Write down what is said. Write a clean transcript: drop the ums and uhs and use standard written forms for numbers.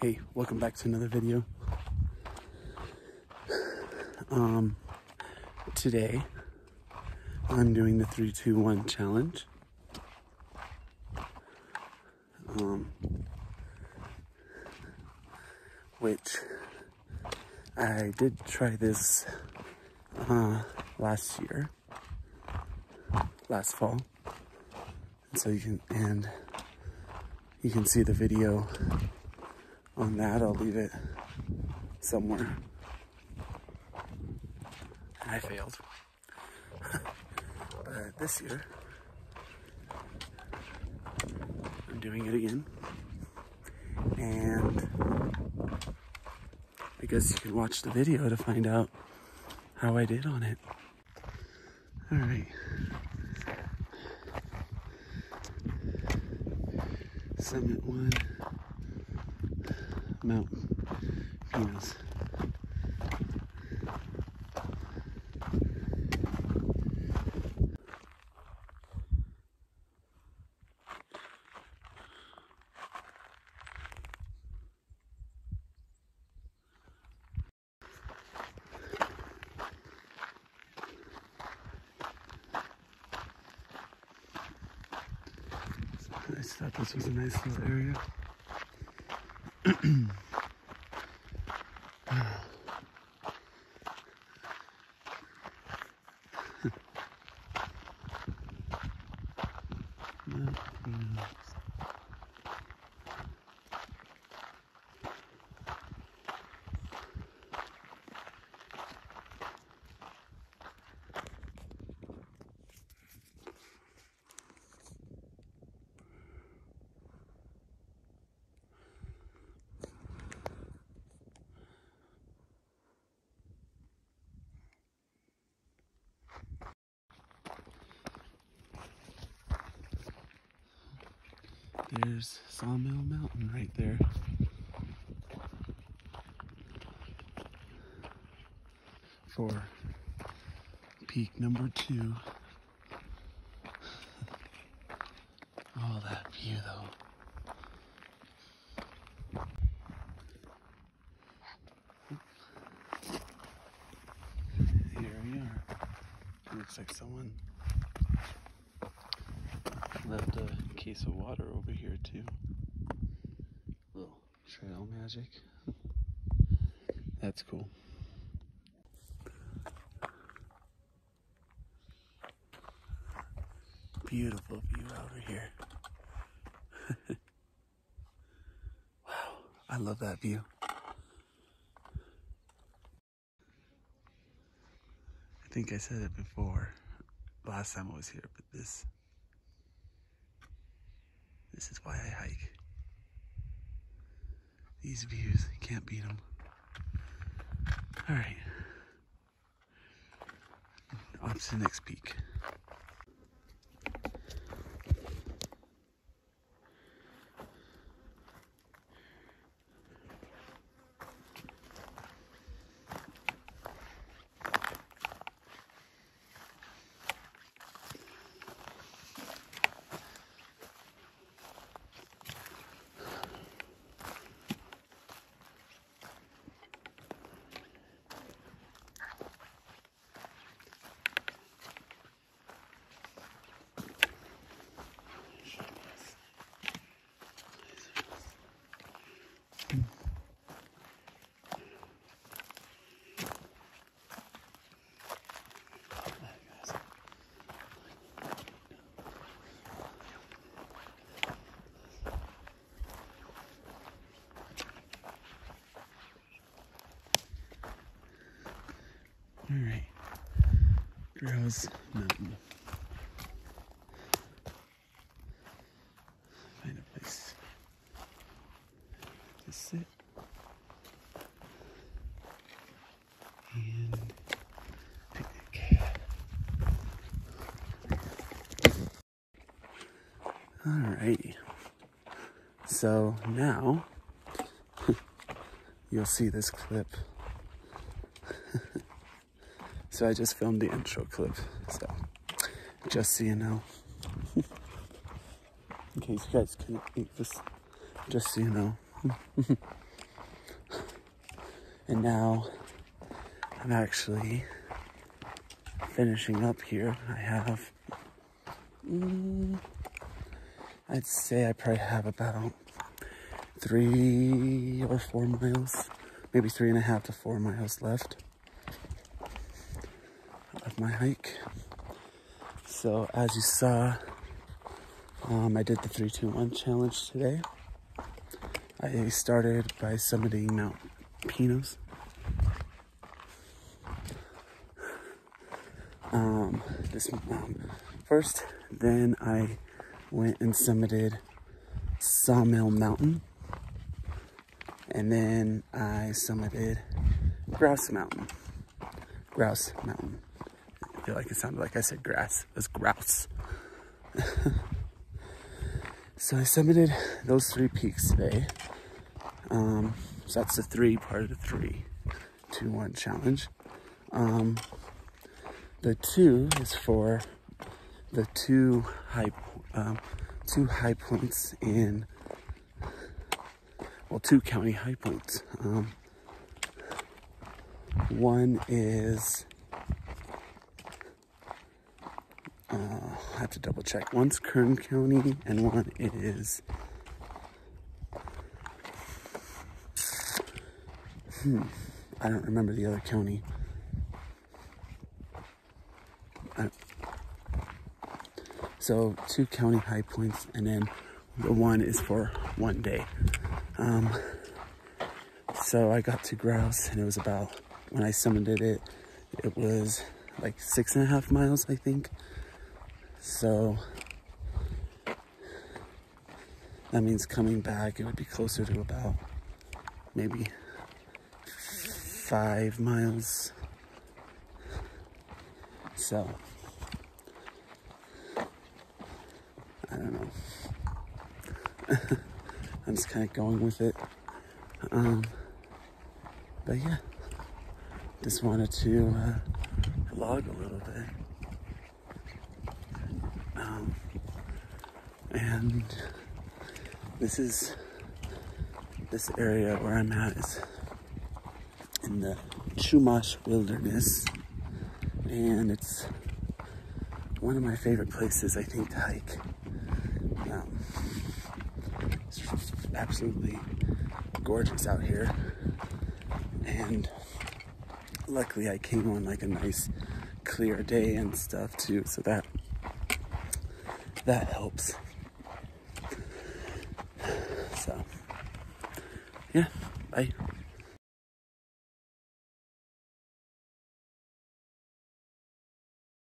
Hey, welcome back to another video. Today I'm doing the 3-2-1 challenge. Which I did try this last fall, and so you can see the video on that. I'll leave it somewhere. I failed, but this year I'm doing it again, and I guess you can watch the video to find out how I did on it. All right. Sawmill Mountain views. I just thought this was a nice little area. There's Sawmill Mountain right there. For peak number 2. Oh, that view though. Here we are. Looks like someone left a case of water over here too. Little trail magic. That's cool. Beautiful view over here. Wow, I love that view. I think I said it before, last time I was here, but this is why I hike. These views, you can't beat them. All right, on to the next peak. All right, Grouse Mountain. Find a place to sit and picnic. All righty. So now you'll see this clip. So I just filmed the intro clip, so just so you know. In case you guys couldn't eat this, just so you know. And now I'm actually finishing up here. I have, I'd say I probably have about 3 or 4 miles, maybe 3.5 to 4 miles left of my hike. So as you saw, I did the 3-2-1 challenge today. I started by summiting Mount Pinos. First, then I went and summited Sawmill Mountain, and then I summited Grouse Mountain. I feel like it sounded like I said grass. It was grouse. So I summited those 3 peaks today. So that's the 3 part of the 3-2-1 challenge. The 2 is for the 2 high points in, well, 2 county high points. One is, I have to double check. One's Kern County and one is, I don't remember the other county. So 2 county high points, and then the one is for 1 day. So I got to Grouse, and it was about, when I summited it, it was like 6.5 miles, I think. So that means coming back, it would be closer to about maybe 5 miles. So I don't know. I'm just kind of going with it. But yeah, just wanted to vlog a little bit. And this area where I'm at is in the Chumash Wilderness, and it's one of my favorite places, I think, to hike. It's absolutely gorgeous out here, and luckily I came on like a nice clear day and stuff too, so that helps. So yeah, bye.